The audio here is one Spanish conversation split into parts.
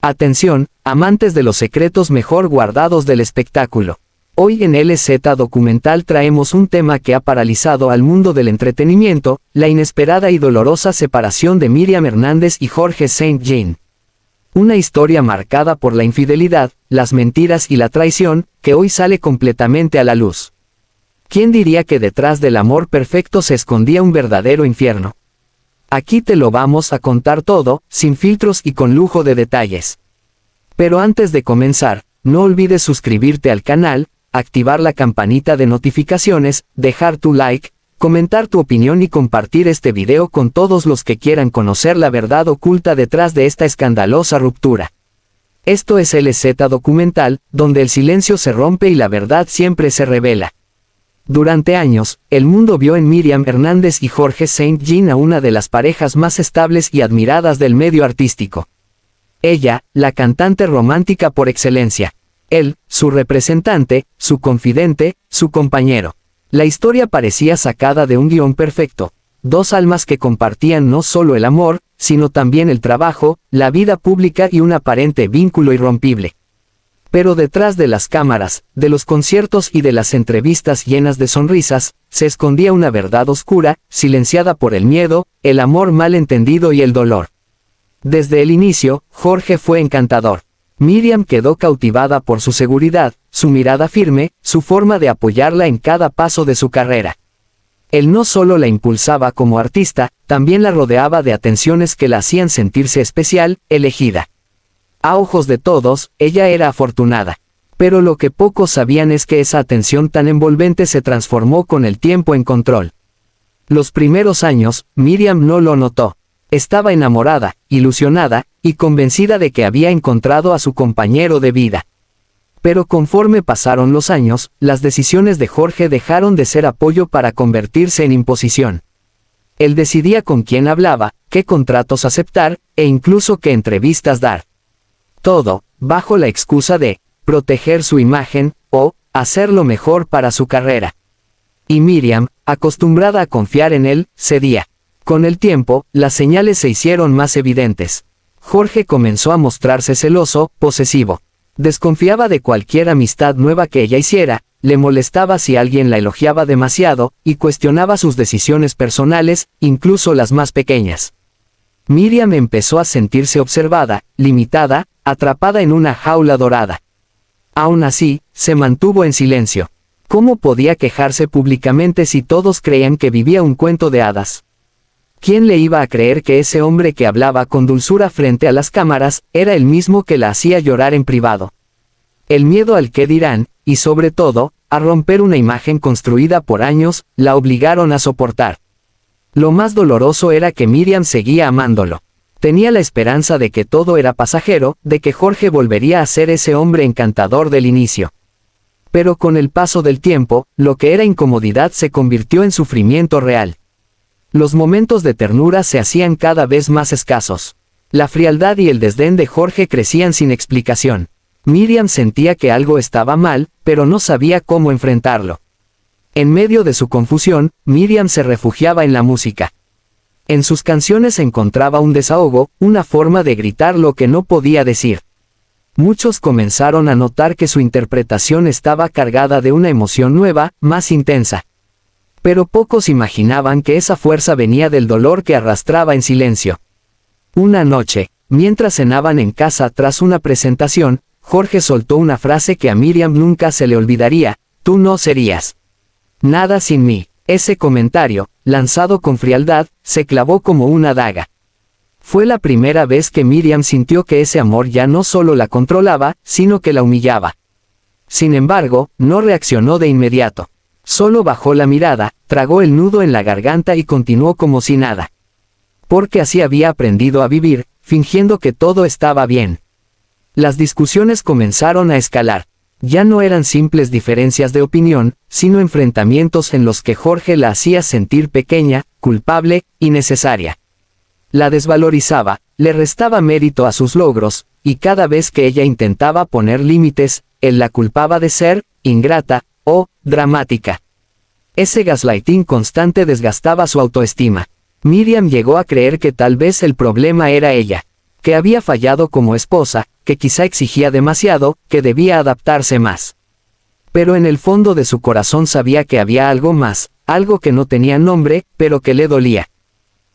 Atención, amantes de los secretos mejor guardados del espectáculo. Hoy en LZ Documental traemos un tema que ha paralizado al mundo del entretenimiento, la inesperada y dolorosa separación de Miriam Hernández y Jorge St. Jean. Una historia marcada por la infidelidad, las mentiras y la traición, que hoy sale completamente a la luz. ¿Quién diría que detrás del amor perfecto se escondía un verdadero infierno? Aquí te lo vamos a contar todo, sin filtros y con lujo de detalles. Pero antes de comenzar, no olvides suscribirte al canal, activar la campanita de notificaciones, dejar tu like, comentar tu opinión y compartir este video con todos los que quieran conocer la verdad oculta detrás de esta escandalosa ruptura. Esto es LZ Documental, donde el silencio se rompe y la verdad siempre se revela. Durante años, el mundo vio en Miriam Hernández y Jorge St. Jean a una de las parejas más estables y admiradas del medio artístico. Ella, la cantante romántica por excelencia. Él, su representante, su confidente, su compañero. La historia parecía sacada de un guión perfecto. Dos almas que compartían no solo el amor, sino también el trabajo, la vida pública y un aparente vínculo irrompible. Pero detrás de las cámaras, de los conciertos y de las entrevistas llenas de sonrisas, se escondía una verdad oscura, silenciada por el miedo, el amor mal entendido y el dolor. Desde el inicio, Jorge fue encantador. Miriam quedó cautivada por su seguridad, su mirada firme, su forma de apoyarla en cada paso de su carrera. Él no solo la impulsaba como artista, también la rodeaba de atenciones que la hacían sentirse especial, elegida. A ojos de todos, ella era afortunada. Pero lo que pocos sabían es que esa atención tan envolvente se transformó con el tiempo en control. Los primeros años, Miriam no lo notó. Estaba enamorada, ilusionada, y convencida de que había encontrado a su compañero de vida. Pero conforme pasaron los años, las decisiones de Jorge dejaron de ser apoyo para convertirse en imposición. Él decidía con quién hablaba, qué contratos aceptar, e incluso qué entrevistas dar. Todo, bajo la excusa de proteger su imagen, o hacer lo mejor para su carrera. Y Miriam, acostumbrada a confiar en él, cedía. Con el tiempo, las señales se hicieron más evidentes. Jorge comenzó a mostrarse celoso, posesivo. Desconfiaba de cualquier amistad nueva que ella hiciera, le molestaba si alguien la elogiaba demasiado, y cuestionaba sus decisiones personales, incluso las más pequeñas. Miriam empezó a sentirse observada, limitada, atrapada en una jaula dorada. Aún así, se mantuvo en silencio. ¿Cómo podía quejarse públicamente si todos creían que vivía un cuento de hadas? ¿Quién le iba a creer que ese hombre que hablaba con dulzura frente a las cámaras, era el mismo que la hacía llorar en privado? El miedo al qué dirán, y sobre todo, a romper una imagen construida por años, la obligaron a soportar. Lo más doloroso era que Miriam seguía amándolo. Tenía la esperanza de que todo era pasajero, de que Jorge volvería a ser ese hombre encantador del inicio. Pero con el paso del tiempo, lo que era incomodidad se convirtió en sufrimiento real. Los momentos de ternura se hacían cada vez más escasos. La frialdad y el desdén de Jorge crecían sin explicación. Miriam sentía que algo estaba mal, pero no sabía cómo enfrentarlo. En medio de su confusión, Miriam se refugiaba en la música. En sus canciones encontraba un desahogo, una forma de gritar lo que no podía decir. Muchos comenzaron a notar que su interpretación estaba cargada de una emoción nueva, más intensa. Pero pocos imaginaban que esa fuerza venía del dolor que arrastraba en silencio. Una noche, mientras cenaban en casa tras una presentación, Jorge soltó una frase que a Miriam nunca se le olvidaría: «Tú no serías nada sin mí». Ese comentario, lanzado con frialdad, se clavó como una daga. Fue la primera vez que Miriam sintió que ese amor ya no solo la controlaba, sino que la humillaba. Sin embargo, no reaccionó de inmediato. Solo bajó la mirada, tragó el nudo en la garganta y continuó como si nada. Porque así había aprendido a vivir, fingiendo que todo estaba bien. Las discusiones comenzaron a escalar. Ya no eran simples diferencias de opinión, sino enfrentamientos en los que Jorge la hacía sentir pequeña, culpable, innecesaria. La desvalorizaba, le restaba mérito a sus logros, y cada vez que ella intentaba poner límites, él la culpaba de ser ingrata o dramática. Ese gaslighting constante desgastaba su autoestima. Miriam llegó a creer que tal vez el problema era ella, que había fallado como esposa, que quizá exigía demasiado, que debía adaptarse más. Pero en el fondo de su corazón sabía que había algo más, algo que no tenía nombre, pero que le dolía.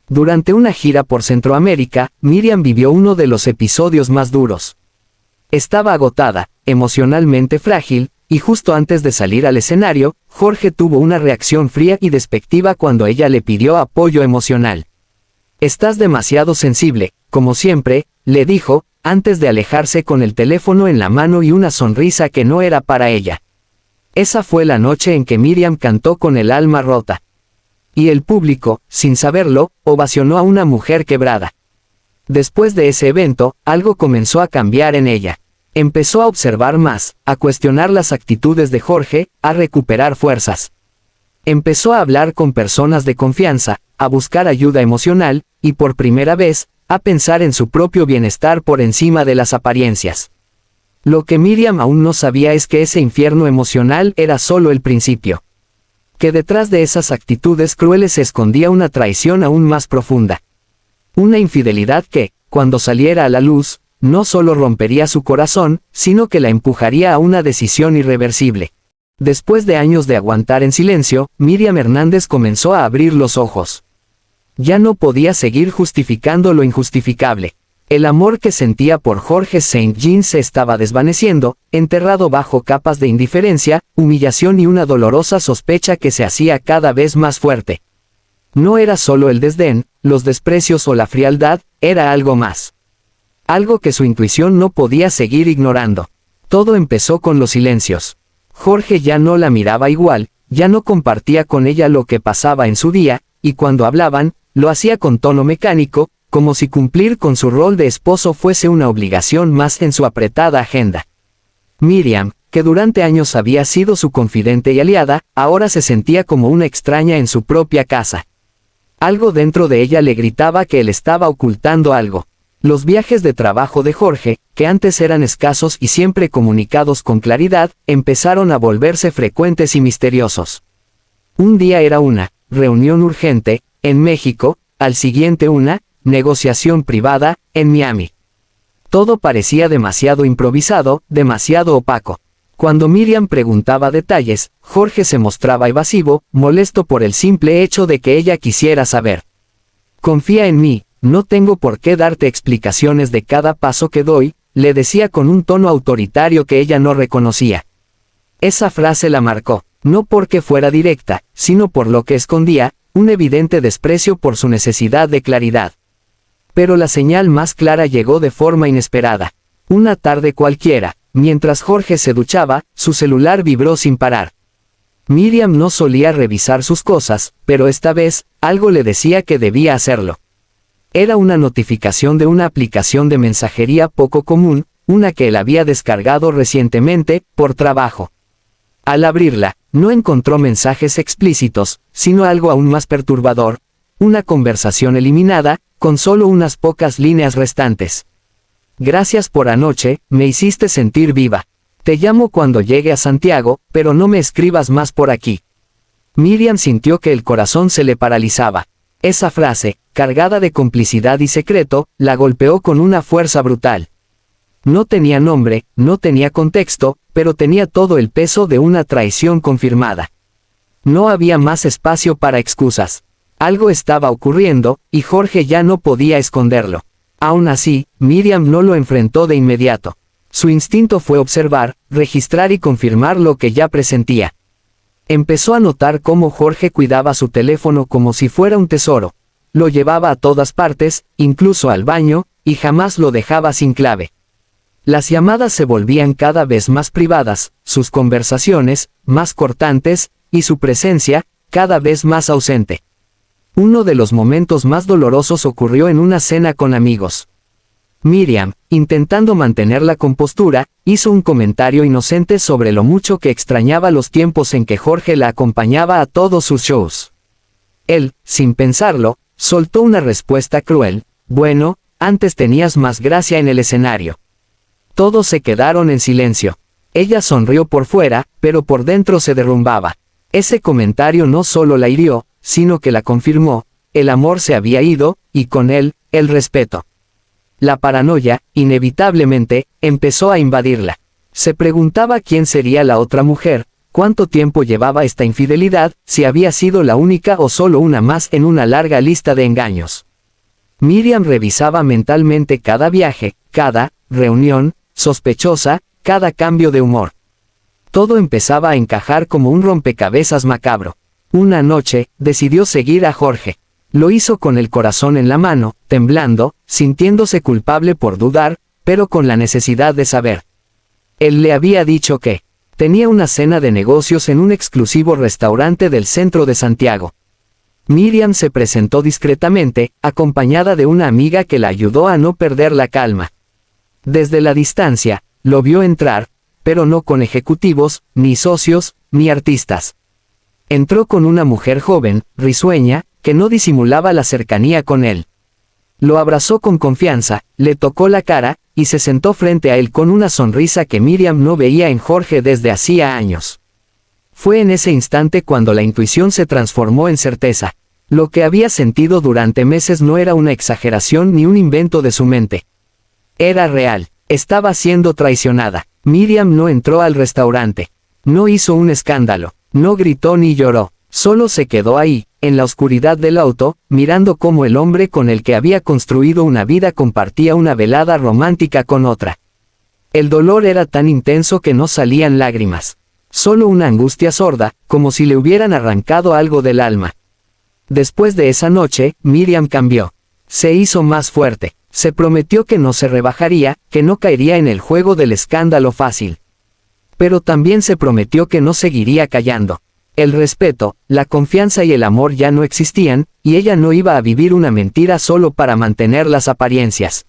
Durante una gira por Centroamérica, Miriam vivió uno de los episodios más duros. Estaba agotada, emocionalmente frágil, y justo antes de salir al escenario, Jorge tuvo una reacción fría y despectiva cuando ella le pidió apoyo emocional. «Estás demasiado sensible, como siempre», le dijo, antes de alejarse con el teléfono en la mano y una sonrisa que no era para ella. Esa fue la noche en que Miriam cantó con el alma rota. Y el público, sin saberlo, ovacionó a una mujer quebrada. Después de ese evento, algo comenzó a cambiar en ella. Empezó a observar más, a cuestionar las actitudes de Jorge, a recuperar fuerzas. Empezó a hablar con personas de confianza, a buscar ayuda emocional, y por primera vez, a pensar en su propio bienestar por encima de las apariencias. Lo que Miriam aún no sabía es que ese infierno emocional era solo el principio. Que detrás de esas actitudes crueles se escondía una traición aún más profunda. Una infidelidad que, cuando saliera a la luz, no solo rompería su corazón, sino que la empujaría a una decisión irreversible. Después de años de aguantar en silencio, Miriam Hernández comenzó a abrir los ojos. Ya no podía seguir justificando lo injustificable. El amor que sentía por Jorge Saint Jean se estaba desvaneciendo, enterrado bajo capas de indiferencia, humillación y una dolorosa sospecha que se hacía cada vez más fuerte. No era solo el desdén, los desprecios o la frialdad, era algo más. Algo que su intuición no podía seguir ignorando. Todo empezó con los silencios. Jorge ya no la miraba igual, ya no compartía con ella lo que pasaba en su día, y cuando hablaban, lo hacía con tono mecánico, como si cumplir con su rol de esposo fuese una obligación más en su apretada agenda. Miriam, que durante años había sido su confidente y aliada, ahora se sentía como una extraña en su propia casa. Algo dentro de ella le gritaba que él estaba ocultando algo. Los viajes de trabajo de Jorge, que antes eran escasos y siempre comunicados con claridad, empezaron a volverse frecuentes y misteriosos. Un día era una reunión urgente, en México, al siguiente una negociación privada, en Miami. Todo parecía demasiado improvisado, demasiado opaco. Cuando Miriam preguntaba detalles, Jorge se mostraba evasivo, molesto por el simple hecho de que ella quisiera saber. «Confía en mí, no tengo por qué darte explicaciones de cada paso que doy», le decía con un tono autoritario que ella no reconocía. Esa frase la marcó, no porque fuera directa, sino por lo que escondía, un evidente desprecio por su necesidad de claridad. Pero la señal más clara llegó de forma inesperada. Una tarde cualquiera, mientras Jorge se duchaba, su celular vibró sin parar. Miriam no solía revisar sus cosas, pero esta vez, algo le decía que debía hacerlo. Era una notificación de una aplicación de mensajería poco común, una que él había descargado recientemente, por trabajo. Al abrirla, no encontró mensajes explícitos, sino algo aún más perturbador, una conversación eliminada, con solo unas pocas líneas restantes. «Gracias por anoche, me hiciste sentir viva. Te llamo cuando llegue a Santiago, pero no me escribas más por aquí». Miriam sintió que el corazón se le paralizaba. Esa frase, cargada de complicidad y secreto, la golpeó con una fuerza brutal. No tenía nombre, no tenía contexto, pero tenía todo el peso de una traición confirmada. No había más espacio para excusas. Algo estaba ocurriendo, y Jorge ya no podía esconderlo. Aún así, Miriam no lo enfrentó de inmediato. Su instinto fue observar, registrar y confirmar lo que ya presentía. Empezó a notar cómo Jorge cuidaba su teléfono como si fuera un tesoro. Lo llevaba a todas partes, incluso al baño, y jamás lo dejaba sin clave. Las llamadas se volvían cada vez más privadas, sus conversaciones, más cortantes, y su presencia, cada vez más ausente. Uno de los momentos más dolorosos ocurrió en una cena con amigos. Miriam, intentando mantener la compostura, hizo un comentario inocente sobre lo mucho que extrañaba los tiempos en que Jorge la acompañaba a todos sus shows. Él, sin pensarlo, soltó una respuesta cruel: «Bueno, antes tenías más gracia en el escenario». Todos se quedaron en silencio. Ella sonrió por fuera, pero por dentro se derrumbaba. Ese comentario no solo la hirió, sino que la confirmó. El amor se había ido, y con él, el respeto. La paranoia, inevitablemente, empezó a invadirla. Se preguntaba quién sería la otra mujer, cuánto tiempo llevaba esta infidelidad, si había sido la única o solo una más en una larga lista de engaños. Miriam revisaba mentalmente cada viaje, cada reunión sospechosa, cada cambio de humor. Todo empezaba a encajar como un rompecabezas macabro. Una noche, decidió seguir a Jorge. Lo hizo con el corazón en la mano, temblando, sintiéndose culpable por dudar, pero con la necesidad de saber. Él le había dicho que tenía una cena de negocios en un exclusivo restaurante del centro de Santiago. Miriam se presentó discretamente, acompañada de una amiga que la ayudó a no perder la calma. Desde la distancia, lo vio entrar, pero no con ejecutivos, ni socios, ni artistas. Entró con una mujer joven, risueña, que no disimulaba la cercanía con él. Lo abrazó con confianza, le tocó la cara, y se sentó frente a él con una sonrisa que Miriam no veía en Jorge desde hacía años. Fue en ese instante cuando la intuición se transformó en certeza. Lo que había sentido durante meses no era una exageración ni un invento de su mente. Era real, estaba siendo traicionada. Miriam no entró al restaurante. No hizo un escándalo, no gritó ni lloró, solo se quedó ahí, en la oscuridad del auto, mirando cómo el hombre con el que había construido una vida compartía una velada romántica con otra. El dolor era tan intenso que no salían lágrimas. Solo una angustia sorda, como si le hubieran arrancado algo del alma. Después de esa noche, Miriam cambió. Se hizo más fuerte. Se prometió que no se rebajaría, que no caería en el juego del escándalo fácil. Pero también se prometió que no seguiría callando. El respeto, la confianza y el amor ya no existían, y ella no iba a vivir una mentira solo para mantener las apariencias.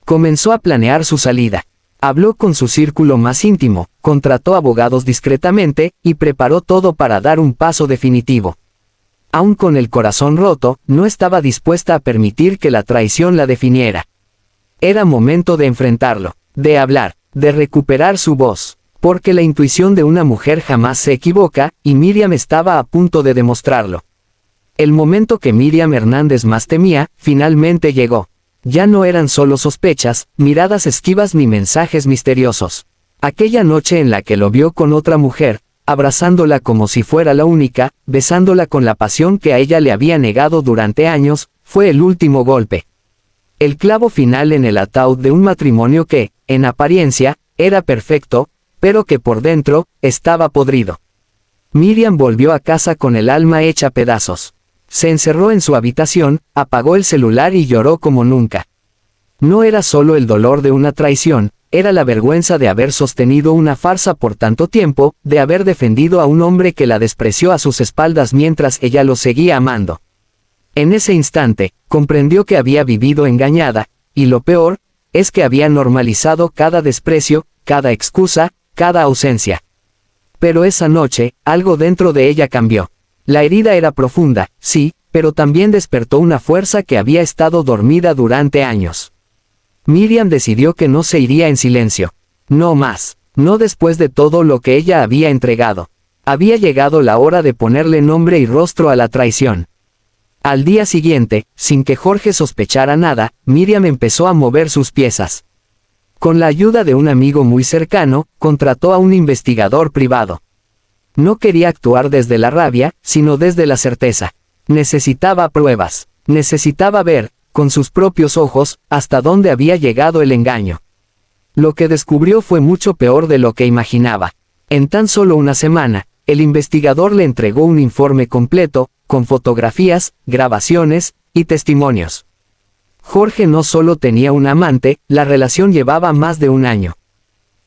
Comenzó a planear su salida. Habló con su círculo más íntimo, contrató abogados discretamente, y preparó todo para dar un paso definitivo. Aún con el corazón roto, no estaba dispuesta a permitir que la traición la definiera. Era momento de enfrentarlo, de hablar, de recuperar su voz, porque la intuición de una mujer jamás se equivoca, y Miriam estaba a punto de demostrarlo. El momento que Miriam Hernández más temía, finalmente llegó. Ya no eran solo sospechas, miradas esquivas ni mensajes misteriosos. Aquella noche en la que lo vio con otra mujer, abrazándola como si fuera la única, besándola con la pasión que a ella le había negado durante años, fue el último golpe. El clavo final en el ataúd de un matrimonio que, en apariencia, era perfecto, pero que por dentro, estaba podrido. Miriam volvió a casa con el alma hecha pedazos. Se encerró en su habitación, apagó el celular y lloró como nunca. No era solo el dolor de una traición, era la vergüenza de haber sostenido una farsa por tanto tiempo, de haber defendido a un hombre que la despreció a sus espaldas mientras ella lo seguía amando. En ese instante, comprendió que había vivido engañada, y lo peor, es que había normalizado cada desprecio, cada excusa, cada ausencia. Pero esa noche, algo dentro de ella cambió. La herida era profunda, sí, pero también despertó una fuerza que había estado dormida durante años. Miriam decidió que no se iría en silencio. No más, no después de todo lo que ella había entregado. Había llegado la hora de ponerle nombre y rostro a la traición. Al día siguiente, sin que Jorge sospechara nada, Miriam empezó a mover sus piezas. Con la ayuda de un amigo muy cercano, contrató a un investigador privado. No quería actuar desde la rabia, sino desde la certeza. Necesitaba pruebas. Necesitaba ver, con sus propios ojos, hasta dónde había llegado el engaño. Lo que descubrió fue mucho peor de lo que imaginaba. En tan solo una semana, el investigador le entregó un informe completo, con fotografías, grabaciones, y testimonios. Jorge no solo tenía un amante, la relación llevaba más de un año.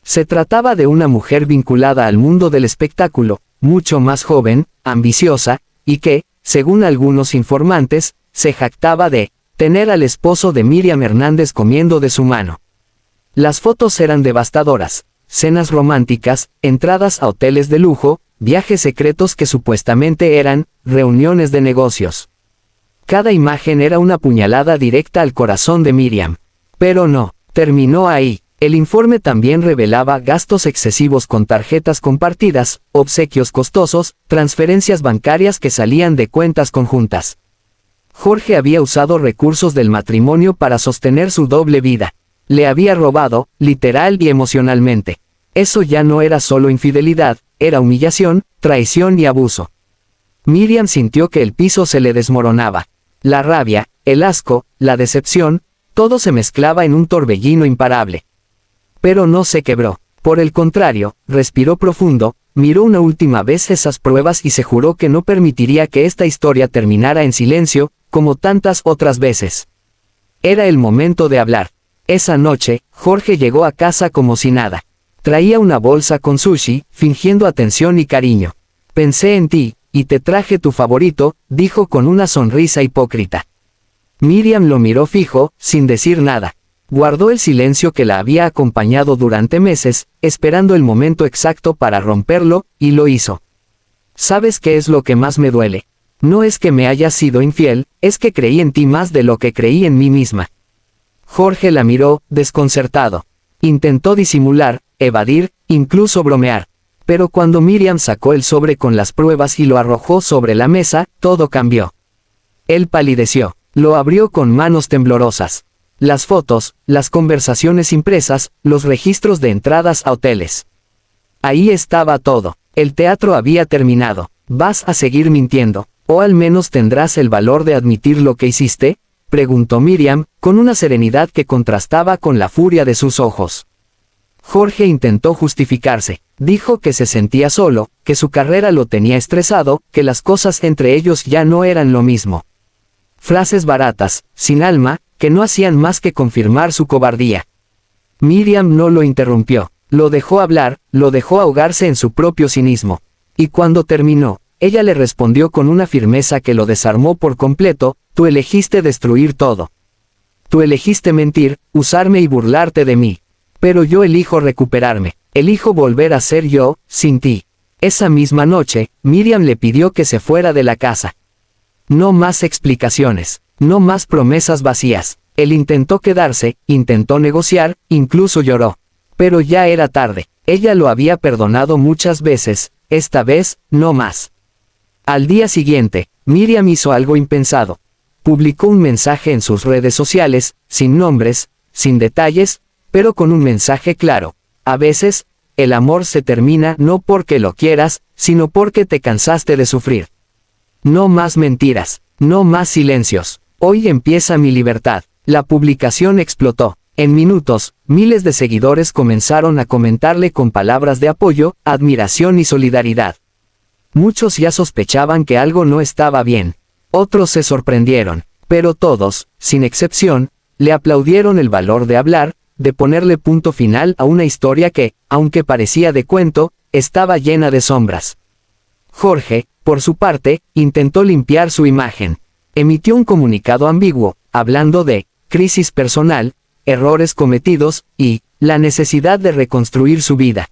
Se trataba de una mujer vinculada al mundo del espectáculo, mucho más joven, ambiciosa, y que, según algunos informantes, se jactaba de tener al esposo de Miriam Hernández comiendo de su mano. Las fotos eran devastadoras, cenas románticas, entradas a hoteles de lujo, viajes secretos que supuestamente eran reuniones de negocios. Cada imagen era una puñalada directa al corazón de Miriam. Pero no, terminó ahí. El informe también revelaba gastos excesivos con tarjetas compartidas, obsequios costosos, transferencias bancarias que salían de cuentas conjuntas. Jorge había usado recursos del matrimonio para sostener su doble vida. Le había robado, literal y emocionalmente. Eso ya no era solo infidelidad, era humillación, traición y abuso. Miriam sintió que el piso se le desmoronaba. La rabia, el asco, la decepción, todo se mezclaba en un torbellino imparable. Pero no se quebró. Por el contrario, respiró profundo, miró una última vez esas pruebas y se juró que no permitiría que esta historia terminara en silencio, como tantas otras veces. Era el momento de hablar. Esa noche, Jorge llegó a casa como si nada. Traía una bolsa con sushi, fingiendo atención y cariño. Pensé en ti, y te traje tu favorito, dijo con una sonrisa hipócrita. Miriam lo miró fijo, sin decir nada. Guardó el silencio que la había acompañado durante meses, esperando el momento exacto para romperlo, y lo hizo. ¿Sabes qué es lo que más me duele? No es que me hayas sido infiel, es que creí en ti más de lo que creí en mí misma. Jorge la miró, desconcertado. Intentó disimular, evadir, incluso bromear. Pero cuando Miriam sacó el sobre con las pruebas y lo arrojó sobre la mesa, todo cambió. Él palideció. Lo abrió con manos temblorosas. Las fotos, las conversaciones impresas, los registros de entradas a hoteles. Ahí estaba todo. El teatro había terminado. ¿Vas a seguir mintiendo? ¿O al menos tendrás el valor de admitir lo que hiciste? Preguntó Miriam, con una serenidad que contrastaba con la furia de sus ojos. Jorge intentó justificarse. Dijo que se sentía solo, que su carrera lo tenía estresado, que las cosas entre ellos ya no eran lo mismo. Frases baratas, sin alma, que no hacían más que confirmar su cobardía. Miriam no lo interrumpió. Lo dejó hablar, lo dejó ahogarse en su propio cinismo. Y cuando terminó, ella le respondió con una firmeza que lo desarmó por completo: tú elegiste destruir todo. Tú elegiste mentir, usarme y burlarte de mí. Pero yo elijo recuperarme, elijo volver a ser yo, sin ti. Esa misma noche, Miriam le pidió que se fuera de la casa. No más explicaciones, no más promesas vacías. Él intentó quedarse, intentó negociar, incluso lloró. Pero ya era tarde. Ella lo había perdonado muchas veces, esta vez, no más. Al día siguiente, Miriam hizo algo impensado. Publicó un mensaje en sus redes sociales, sin nombres, sin detalles, pero con un mensaje claro. A veces, el amor se termina no porque lo quieras, sino porque te cansaste de sufrir. No más mentiras, no más silencios. Hoy empieza mi libertad. La publicación explotó. En minutos, miles de seguidores comenzaron a comentarle con palabras de apoyo, admiración y solidaridad. Muchos ya sospechaban que algo no estaba bien. Otros se sorprendieron, pero todos, sin excepción, le aplaudieron el valor de hablar, de ponerle punto final a una historia que, aunque parecía de cuento, estaba llena de sombras. Jorge, por su parte, intentó limpiar su imagen. Emitió un comunicado ambiguo, hablando de crisis personal, errores cometidos, y la necesidad de reconstruir su vida.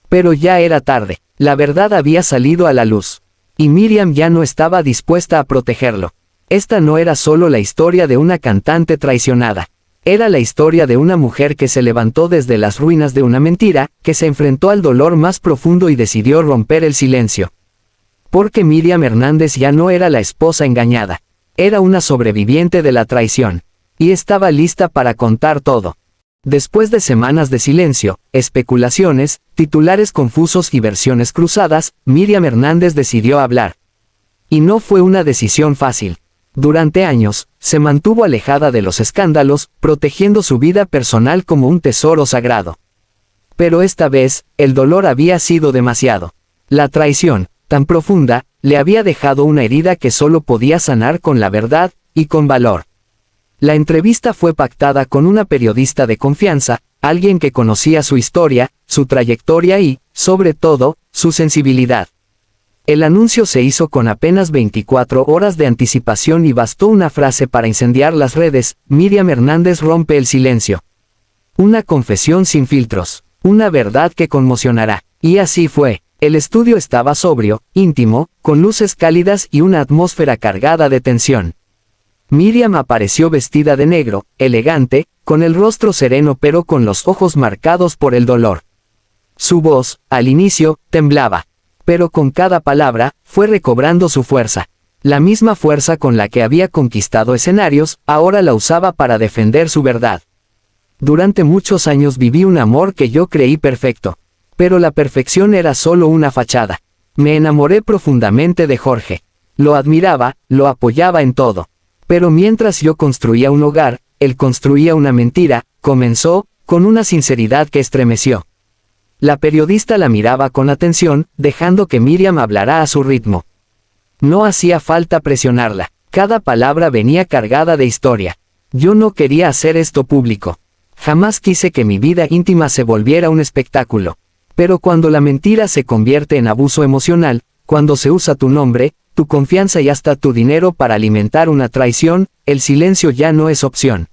Pero ya era tarde. La verdad había salido a la luz. Y Miriam ya no estaba dispuesta a protegerlo. Esta no era solo la historia de una cantante traicionada. Era la historia de una mujer que se levantó desde las ruinas de una mentira, que se enfrentó al dolor más profundo y decidió romper el silencio. Porque Miriam Hernández ya no era la esposa engañada. Era una sobreviviente de la traición. Y estaba lista para contar todo. Después de semanas de silencio, especulaciones, titulares confusos y versiones cruzadas, Miriam Hernández decidió hablar. Y no fue una decisión fácil. Durante años, se mantuvo alejada de los escándalos, protegiendo su vida personal como un tesoro sagrado. Pero esta vez, el dolor había sido demasiado. La traición, tan profunda, le había dejado una herida que solo podía sanar con la verdad, y con valor. La entrevista fue pactada con una periodista de confianza, alguien que conocía su historia, su trayectoria y, sobre todo, su sensibilidad. El anuncio se hizo con apenas 24 horas de anticipación y bastó una frase para incendiar las redes: Miriam Hernández rompe el silencio. Una confesión sin filtros, una verdad que conmocionará. Y así fue. El estudio estaba sobrio, íntimo, con luces cálidas y una atmósfera cargada de tensión. Miriam apareció vestida de negro, elegante, con el rostro sereno pero con los ojos marcados por el dolor. Su voz, al inicio, temblaba. Pero con cada palabra, fue recobrando su fuerza. La misma fuerza con la que había conquistado escenarios, ahora la usaba para defender su verdad. Durante muchos años viví un amor que yo creí perfecto. Pero la perfección era solo una fachada. Me enamoré profundamente de Jorge. Lo admiraba, lo apoyaba en todo. Pero mientras yo construía un hogar, él construía una mentira, comenzó, con una sinceridad que estremeció. La periodista la miraba con atención, dejando que Miriam hablara a su ritmo. No hacía falta presionarla. Cada palabra venía cargada de historia. Yo no quería hacer esto público. Jamás quise que mi vida íntima se volviera un espectáculo. Pero cuando la mentira se convierte en abuso emocional, cuando se usa tu nombre, tu confianza y hasta tu dinero para alimentar una traición, el silencio ya no es opción.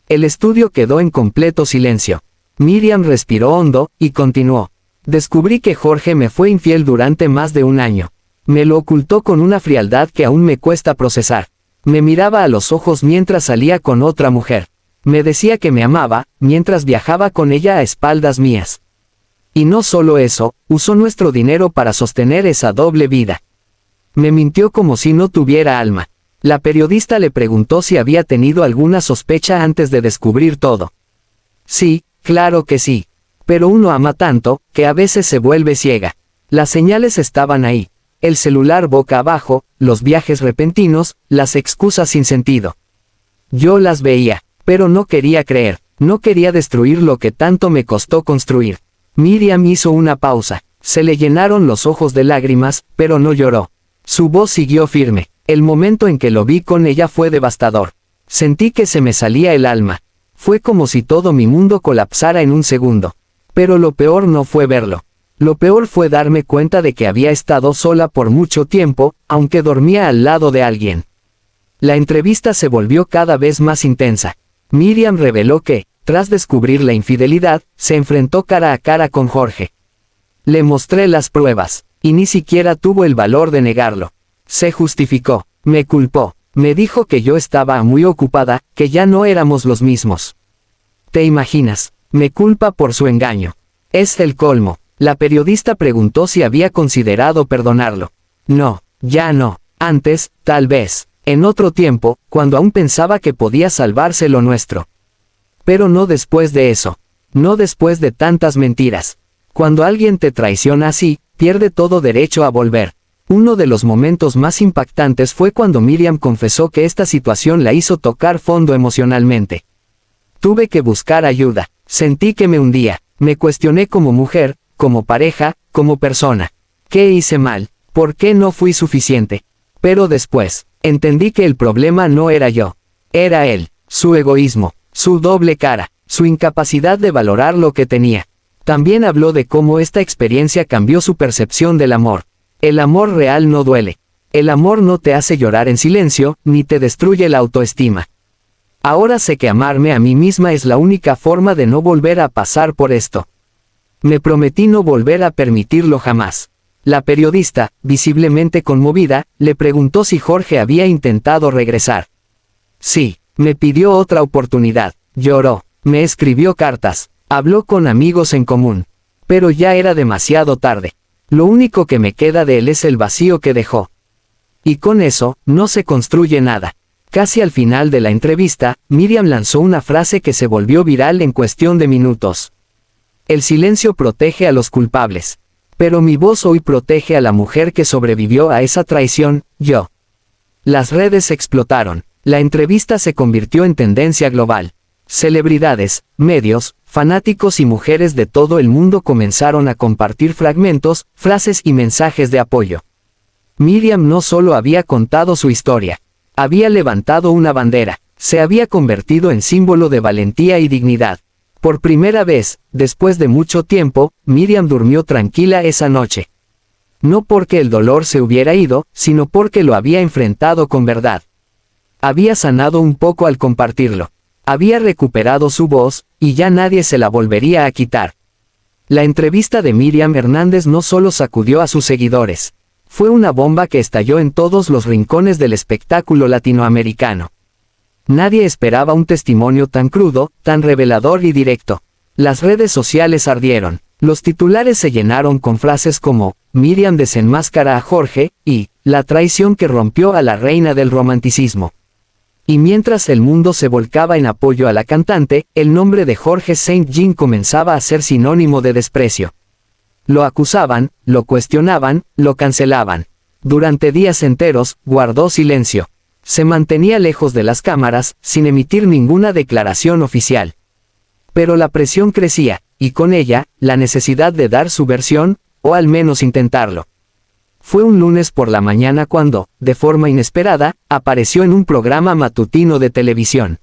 El estudio quedó en completo silencio. Miriam respiró hondo, y continuó. Descubrí que Jorge me fue infiel durante más de un año. Me lo ocultó con una frialdad que aún me cuesta procesar. Me miraba a los ojos mientras salía con otra mujer. Me decía que me amaba, mientras viajaba con ella a espaldas mías. Y no solo eso, usó nuestro dinero para sostener esa doble vida. Me mintió como si no tuviera alma. La periodista le preguntó si había tenido alguna sospecha antes de descubrir todo. Sí, claro que sí. Pero uno ama tanto, que a veces se vuelve ciega. Las señales estaban ahí. El celular boca abajo, los viajes repentinos, las excusas sin sentido. Yo las veía, pero no quería creer, no quería destruir lo que tanto me costó construir. Miriam hizo una pausa, se le llenaron los ojos de lágrimas, pero no lloró. Su voz siguió firme. El momento en que lo vi con ella fue devastador. Sentí que se me salía el alma. Fue como si todo mi mundo colapsara en un segundo. Pero lo peor no fue verlo. Lo peor fue darme cuenta de que había estado sola por mucho tiempo, aunque dormía al lado de alguien. La entrevista se volvió cada vez más intensa. Miriam reveló que, tras descubrir la infidelidad, se enfrentó cara a cara con Jorge. Le mostré las pruebas, y ni siquiera tuvo el valor de negarlo. Se justificó, me culpó, me dijo que yo estaba muy ocupada, que ya no éramos los mismos. ¿Te imaginas? Me culpa por su engaño. Es el colmo. La periodista preguntó si había considerado perdonarlo. No, ya no. Antes, tal vez, en otro tiempo, cuando aún pensaba que podía salvarse lo nuestro. Pero no después de eso. No después de tantas mentiras. Cuando alguien te traiciona así, pierde todo derecho a volver. Uno de los momentos más impactantes fue cuando Miriam confesó que esta situación la hizo tocar fondo emocionalmente. Tuve que buscar ayuda. Sentí que me hundía. Me cuestioné como mujer, como pareja, como persona. ¿Qué hice mal? ¿Por qué no fui suficiente? Pero después, entendí que el problema no era yo. Era él, su egoísmo, su doble cara, su incapacidad de valorar lo que tenía. También habló de cómo esta experiencia cambió su percepción del amor. El amor real no duele. El amor no te hace llorar en silencio, ni te destruye la autoestima. Ahora sé que amarme a mí misma es la única forma de no volver a pasar por esto. Me prometí no volver a permitirlo jamás. La periodista, visiblemente conmovida, le preguntó si Jorge había intentado regresar. Sí, me pidió otra oportunidad, lloró, me escribió cartas, habló con amigos en común. Pero ya era demasiado tarde. Lo único que me queda de él es el vacío que dejó. Y con eso, no se construye nada. Casi al final de la entrevista, Miriam lanzó una frase que se volvió viral en cuestión de minutos. El silencio protege a los culpables. Pero mi voz hoy protege a la mujer que sobrevivió a esa traición, yo. Las redes explotaron. La entrevista se convirtió en tendencia global. Celebridades, medios, fanáticos y mujeres de todo el mundo comenzaron a compartir fragmentos, frases y mensajes de apoyo. Miriam no solo había contado su historia. Había levantado una bandera. Se había convertido en símbolo de valentía y dignidad. Por primera vez, después de mucho tiempo, Miriam durmió tranquila esa noche. No porque el dolor se hubiera ido, sino porque lo había enfrentado con verdad. Había sanado un poco al compartirlo. Había recuperado su voz, y ya nadie se la volvería a quitar. La entrevista de Miriam Hernández no solo sacudió a sus seguidores. Fue una bomba que estalló en todos los rincones del espectáculo latinoamericano. Nadie esperaba un testimonio tan crudo, tan revelador y directo. Las redes sociales ardieron. Los titulares se llenaron con frases como, Miriam desenmáscara a Jorge, y, La traición que rompió a la reina del romanticismo. Y mientras el mundo se volcaba en apoyo a la cantante, el nombre de Jorge Saint Jean comenzaba a ser sinónimo de desprecio. Lo acusaban, lo cuestionaban, lo cancelaban. Durante días enteros, guardó silencio. Se mantenía lejos de las cámaras, sin emitir ninguna declaración oficial. Pero la presión crecía, y con ella, la necesidad de dar su versión, o al menos intentarlo. Fue un lunes por la mañana cuando, de forma inesperada, apareció en un programa matutino de televisión.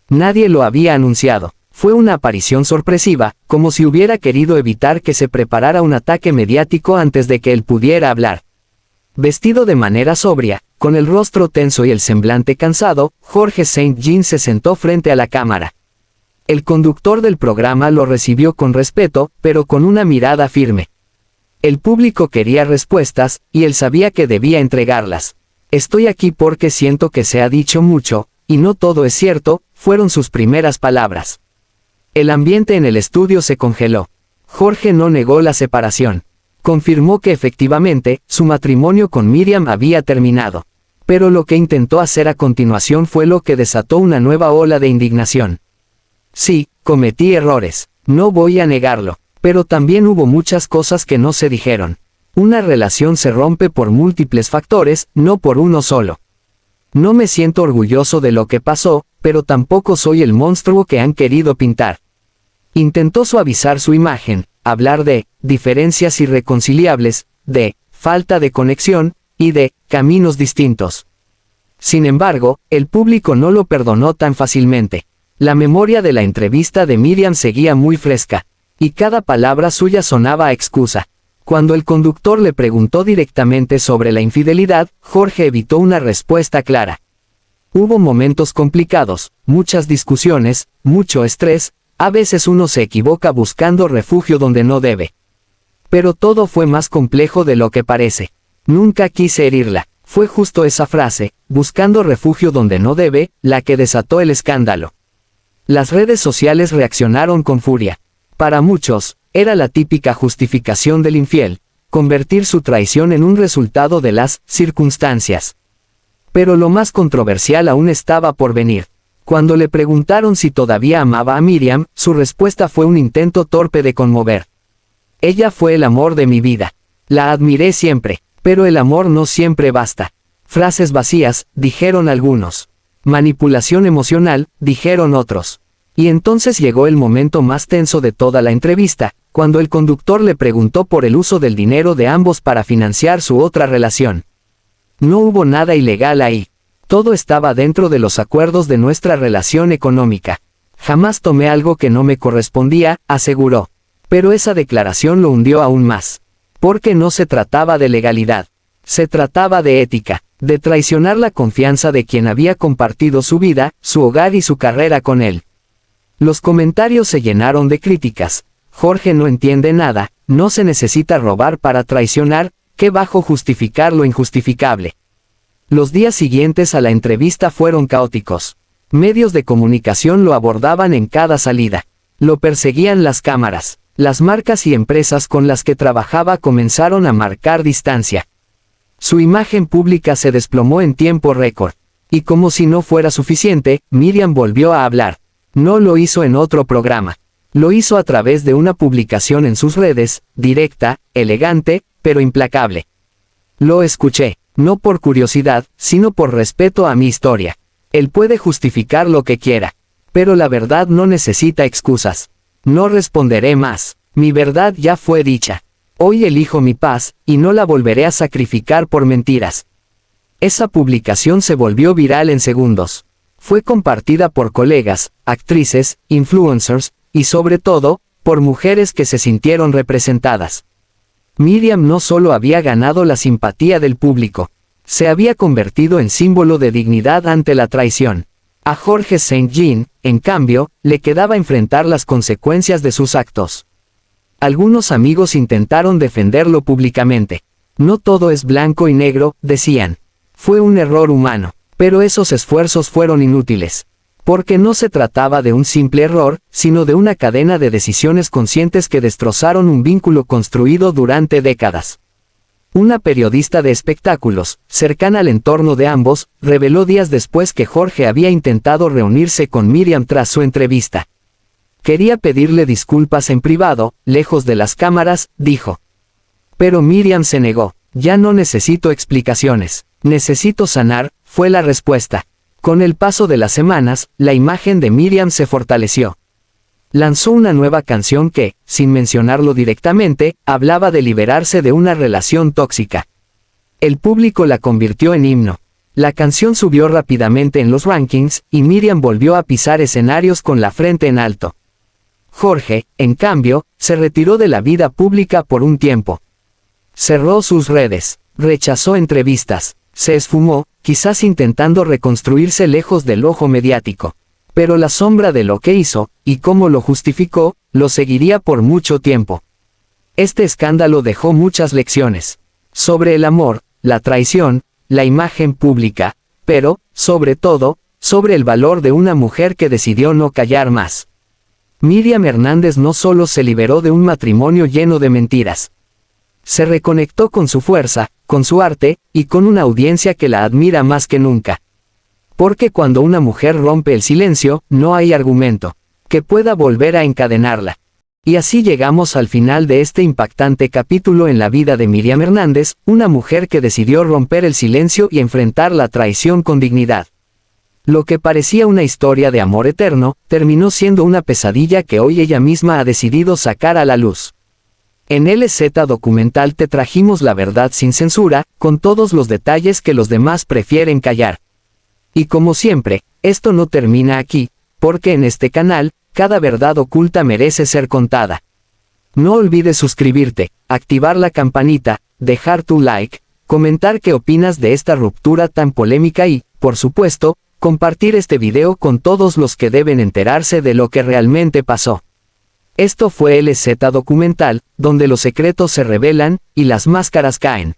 Nadie lo había anunciado. Fue una aparición sorpresiva, como si hubiera querido evitar que se preparara un ataque mediático antes de que él pudiera hablar. Vestido de manera sobria, con el rostro tenso y el semblante cansado, Jorge Saint Jean se sentó frente a la cámara. El conductor del programa lo recibió con respeto, pero con una mirada firme. El público quería respuestas, y él sabía que debía entregarlas. Estoy aquí porque siento que se ha dicho mucho, y no todo es cierto, fueron sus primeras palabras. El ambiente en el estudio se congeló. Jorge no negó la separación. Confirmó que efectivamente, su matrimonio con Miriam había terminado. Pero lo que intentó hacer a continuación fue lo que desató una nueva ola de indignación. Sí, cometí errores, no voy a negarlo. Pero también hubo muchas cosas que no se dijeron. Una relación se rompe por múltiples factores, no por uno solo. No me siento orgulloso de lo que pasó, pero tampoco soy el monstruo que han querido pintar. Intentó suavizar su imagen, hablar de diferencias irreconciliables, de falta de conexión, y de caminos distintos. Sin embargo, el público no lo perdonó tan fácilmente. La memoria de la entrevista de Miriam seguía muy fresca. Y cada palabra suya sonaba a excusa. Cuando el conductor le preguntó directamente sobre la infidelidad, Jorge evitó una respuesta clara. Hubo momentos complicados, muchas discusiones, mucho estrés, a veces uno se equivoca buscando refugio donde no debe. Pero todo fue más complejo de lo que parece. Nunca quise herirla. Fue justo esa frase, buscando refugio donde no debe, la que desató el escándalo. Las redes sociales reaccionaron con furia. Para muchos, era la típica justificación del infiel, convertir su traición en un resultado de las circunstancias. Pero lo más controversial aún estaba por venir. Cuando le preguntaron si todavía amaba a Miriam, su respuesta fue un intento torpe de conmover. Ella fue el amor de mi vida. La admiré siempre, pero el amor no siempre basta. Frases vacías, dijeron algunos. Manipulación emocional, dijeron otros. Y entonces llegó el momento más tenso de toda la entrevista, cuando el conductor le preguntó por el uso del dinero de ambos para financiar su otra relación. No hubo nada ilegal ahí. Todo estaba dentro de los acuerdos de nuestra relación económica. Jamás tomé algo que no me correspondía, aseguró. Pero esa declaración lo hundió aún más. Porque no se trataba de legalidad. Se trataba de ética, de traicionar la confianza de quien había compartido su vida, su hogar y su carrera con él. Los comentarios se llenaron de críticas. Jorge no entiende nada, no se necesita robar para traicionar, qué bajo justificar lo injustificable. Los días siguientes a la entrevista fueron caóticos. Medios de comunicación lo abordaban en cada salida. Lo perseguían las cámaras. Las marcas y empresas con las que trabajaba comenzaron a marcar distancia. Su imagen pública se desplomó en tiempo récord. Y como si no fuera suficiente, Miriam volvió a hablar. No lo hizo en otro programa. Lo hizo a través de una publicación en sus redes, directa, elegante, pero implacable. Lo escuché, no por curiosidad, sino por respeto a mi historia. Él puede justificar lo que quiera. Pero la verdad no necesita excusas. No responderé más. Mi verdad ya fue dicha. Hoy elijo mi paz, y no la volveré a sacrificar por mentiras. Esa publicación se volvió viral en segundos. Fue compartida por colegas, actrices, influencers, y sobre todo, por mujeres que se sintieron representadas. Miriam no solo había ganado la simpatía del público, se había convertido en símbolo de dignidad ante la traición. A Jorge Saint Jean, en cambio, le quedaba enfrentar las consecuencias de sus actos. Algunos amigos intentaron defenderlo públicamente. No todo es blanco y negro, decían. Fue un error humano. Pero esos esfuerzos fueron inútiles. Porque no se trataba de un simple error, sino de una cadena de decisiones conscientes que destrozaron un vínculo construido durante décadas. Una periodista de espectáculos, cercana al entorno de ambos, reveló días después que Jorge había intentado reunirse con Miriam tras su entrevista. Quería pedirle disculpas en privado, lejos de las cámaras, dijo. Pero Miriam se negó. Ya no necesito explicaciones. Necesito sanar, fue la respuesta. Con el paso de las semanas, la imagen de Miriam se fortaleció. Lanzó una nueva canción que, sin mencionarlo directamente, hablaba de liberarse de una relación tóxica. El público la convirtió en himno. La canción subió rápidamente en los rankings, y Miriam volvió a pisar escenarios con la frente en alto. Jorge, en cambio, se retiró de la vida pública por un tiempo. Cerró sus redes, rechazó entrevistas, se esfumó, quizás intentando reconstruirse lejos del ojo mediático. Pero la sombra de lo que hizo, y cómo lo justificó, lo seguiría por mucho tiempo. Este escándalo dejó muchas lecciones. Sobre el amor, la traición, la imagen pública, pero, sobre todo, sobre el valor de una mujer que decidió no callar más. Miriam Hernández no solo se liberó de un matrimonio lleno de mentiras. Se reconectó con su fuerza, con su arte, y con una audiencia que la admira más que nunca. Porque cuando una mujer rompe el silencio, no hay argumento que pueda volver a encadenarla. Y así llegamos al final de este impactante capítulo en la vida de Miriam Hernández, una mujer que decidió romper el silencio y enfrentar la traición con dignidad. Lo que parecía una historia de amor eterno, terminó siendo una pesadilla que hoy ella misma ha decidido sacar a la luz. En LZ Documental te trajimos la verdad sin censura, con todos los detalles que los demás prefieren callar. Y como siempre, esto no termina aquí, porque en este canal, cada verdad oculta merece ser contada. No olvides suscribirte, activar la campanita, dejar tu like, comentar qué opinas de esta ruptura tan polémica y, por supuesto, compartir este video con todos los que deben enterarse de lo que realmente pasó. Esto fue LZ Documental, donde los secretos se revelan, y las máscaras caen.